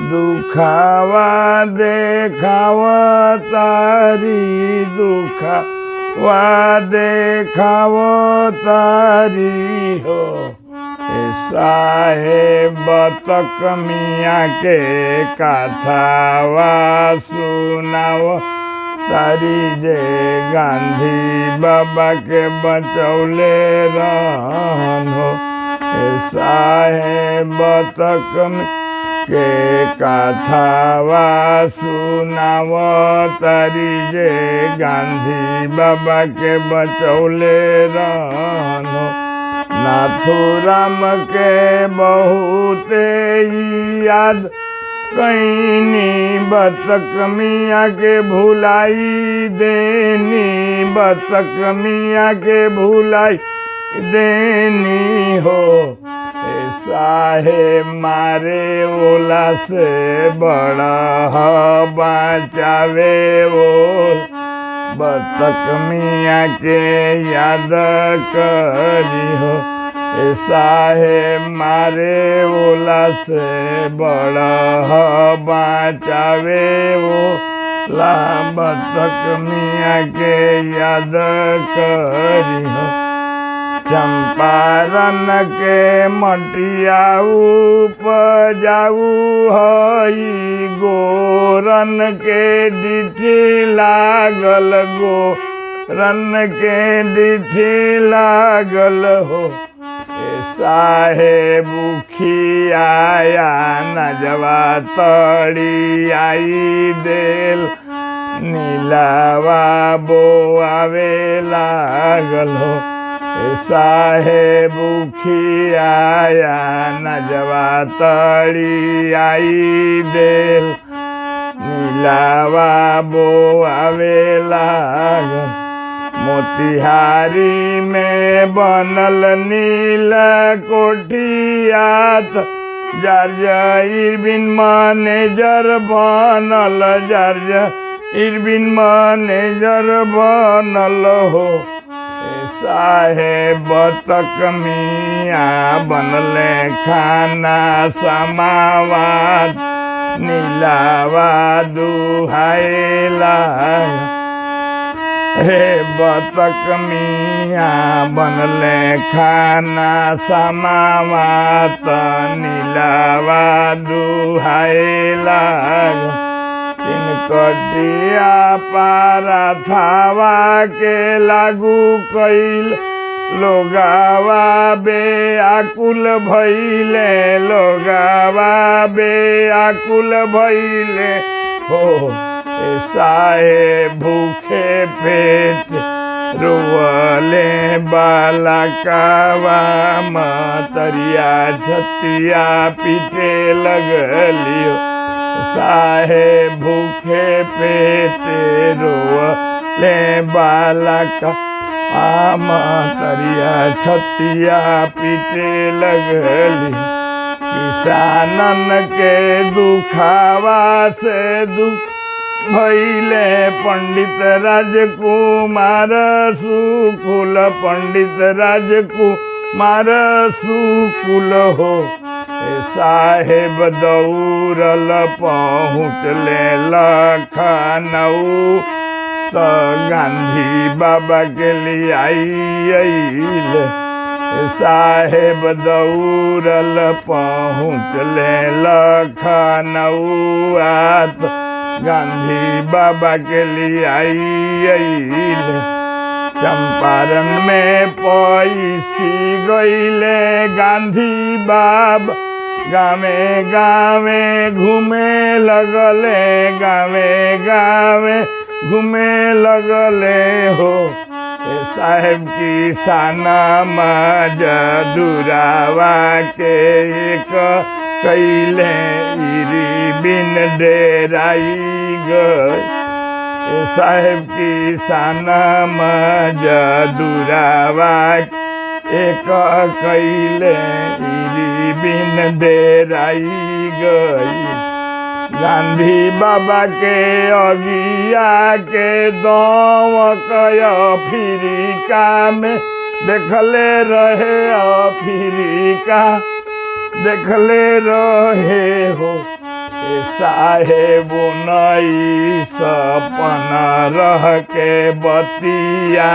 दुखावा देखावा तारी दुखावा देखावा तारी हो साहेब तक मियाँ के कथावा सुनाओ तारी जे गांधी बाबा के बचौले रहन हो साहेब तक के कथावा सुनाओ तारी जे गांधी बाबा के बचौले रहन हो नाथुराम के बहुते याद कैनी बतक मियाँ के भुलाई देनी बतक मियाँ के भुलाई देनी हो साहेब मारे ओला से बड़ा बचावे वो बतक मियाँ के याद करी हो साहेब मारे ओला से बड़ा बचावे वो ला बतक मियाँ के याद करी हो चंपारण के मटिया उपजाऊ हई गोरन के डिठी लागल गोरन के डिठी लागल हो साहेब खियाया नजवा तड़ी आई देल नीलावा बोआवे लागल हो साहेब खियाया नजवा तड़ी आई देल नीलावा बोआवे लागल मोतिहारी में बनल नील कोठियात जर्ज इरबिन मैनेजर बनल जर्ज इरबिन मैनेजर बनल हो साहेब तक मियाँ बनले खाना समावाद नीलावा दुहाइला हे बतक मियाँ बनले खाना समावात नीलावा दुहाइला तिनकटिया पारा थावा के लागू कैल लोगावा बेआकुल भइले लोगावा बेआकुल भइले हो साहेब भूखे पेट रोवले बालकावा मतरिया छतिया पीटे लगलियो साहेब भूखे पेट रोवले बालका मतरिया छतिया पीटे लगली किसानन के दुखावा से दुख भइले पंडित राजकुमार सुकुल पंडित राजकुमार सुकुल हो साहेब दौड़ल पहुँचले लखनऊ तो गांधी बाबा के लिए आइल साहेब दौड़ल पहुँचले लखनऊ आत गांधी बाबा के लिए आइल चंपारण में पैसी गईले गांधी बाबा गावे गावे घूमे लगले गावे गावे घूमे लगले हो साहेब की साना मजदूरावा के एक कैले बिन डेराई गई साहेब की साना मजदूरावा एक कैले बिन डेराई गई गांधी बाबा के अगिया के दम कय अफ्रीका में देखले रहे अफ्रीका देखले रहे हो ए साहेब नई सपना रह के बतिया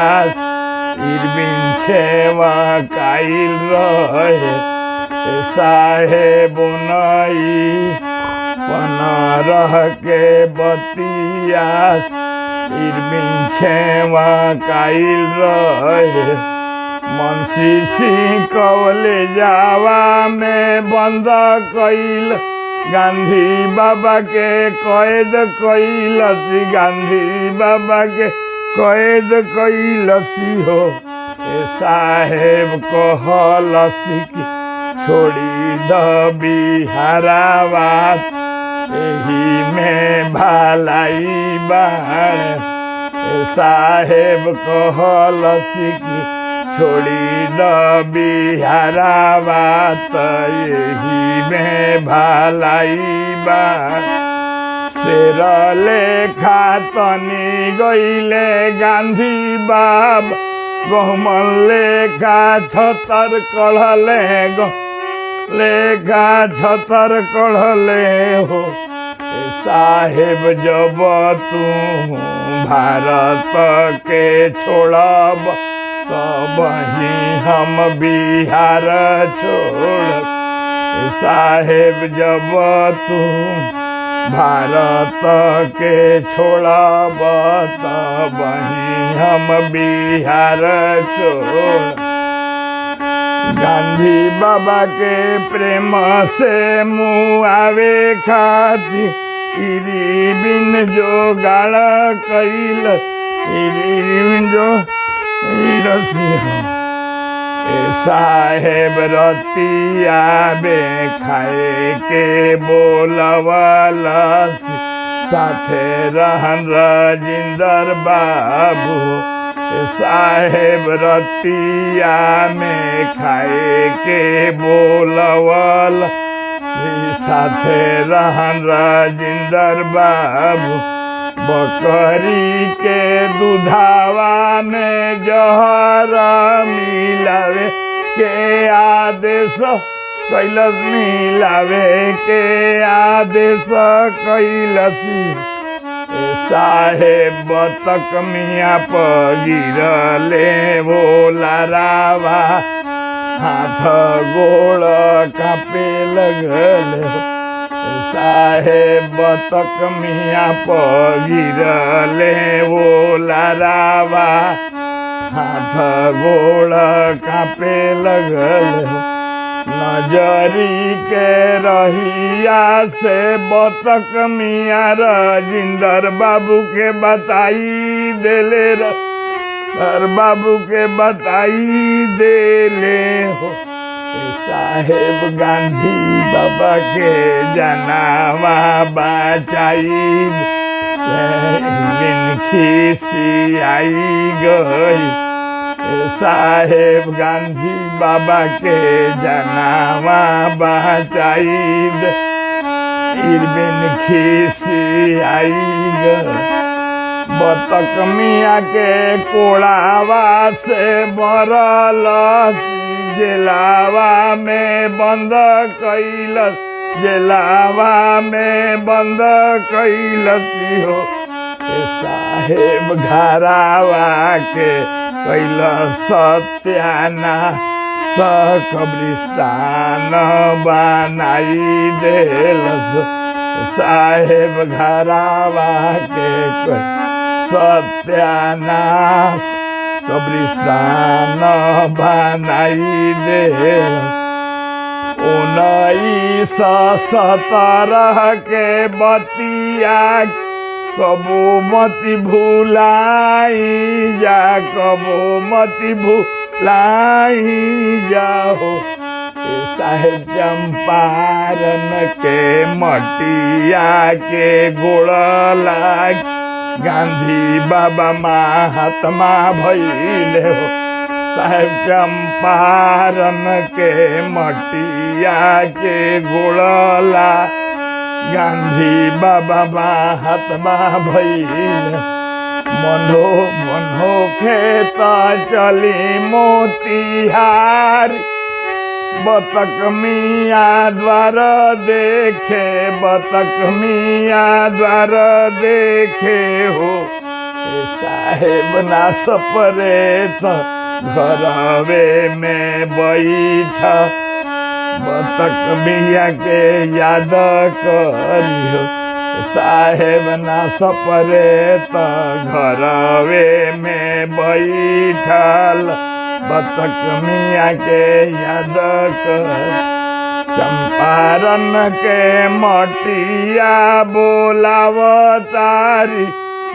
इरबिन छेवा काइल रहे ए साहेब नई सपना रह के बतिया इरबिन छेवा काइल रहे मुंशी सिंह कॉलेजवा में बंद कइल गांधी बाबा के कैद कैलसी गांधी बाबा के कैद कैलसी हो ए साहेब कहलसी कि छोड़ी द बिहाराबाद एही में भलाई बाण ए साहेब कहलसी कि छोड़ी द बिहाराबाद यही में भलाई बाण शेर लेखा तनी गईले गांधी बाब गहुमन लेखा छतर कढ़ले लेखा छतर कढ़ले हो ए साहेब जब तू भारत के छोड़ब तब ही हम बिहार छोड़ साहेब जब तू भारत के छोड़ब तब ही हम बिहार छोड़ गांधी बाबा के प्रेम से मुआवे खातिर इरबिन जो गाड़ कैल इरबिन जो साहेब रतिया बे खाए के बोलवलस साथे रहन राजिंदर बाबू साहेब रतिया में खाए के बोलवल साथे रहन राजिंदर बाबू बकरी के दूधावा में जहर मिलावे के आदेश कैलस मिलावे के आदेश कैलसी साहेब बतक मिया पर गिरले बोलारावा हाथ गोड़ कापे लगल साहेब बतक मिया पर गिरले बोलारावा हाथ गोड़ कापे लगल नजरी के रहिया से बतक मिया राजिंदर बाबू के बताई देले बाबू के बताई देले हो साहेब गांधी बाबा के जनावा बचाई खिसी आई गई साहेब गांधी बाबा के जनावा बचाई इरबिन खिसी आई गई बतक मिया के कोड़ावा से मरल जेलावा में बंद कैलस जेलावा में बंद कैलसी हो साहेब घरावा के कैलस सत्यानाश कब्रिस्तान बनाई देलस साहेब घरावा के सत्यानाश कब्रिस्तान बनाई दे 1917 के बतिया कबो मति भुलाई जा कबो मति भुलाई जाओ साहेब चंपारण के मटिया के गोड़ लाग गांधी बाबा महात्मा भइले हो साहेब चंपारण के मटिया के गोड़ला गांधी बाबा महात्मा भइले मनो मनो खेत चली मोतिहारी बतक मियाँ द्वार देखे, बतक मियाँ द्वार देखे हो। ए साहेब ना सपरे त घरवे में बैठ, बतक मियाँ के याद करियो। साहेब ना सपरे त घरवे में बैठल, बतक मियाँ के याद कर। चंपारण के मटिया बोलावतारी,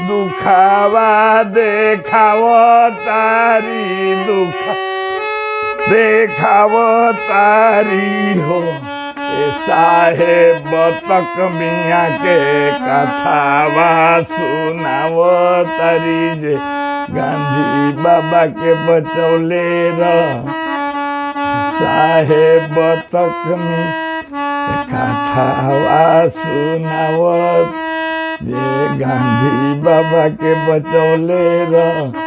दुखावा देखावतारी, दुख देखावतारी हो। ए साहेब बतक मियाँ के कथावा सुनावतारी, जे गांधी बाबा के बचौले रह। साहेब बतक मियाँ कथावा सुनावत, जे गांधी बाबा के बचौले रह।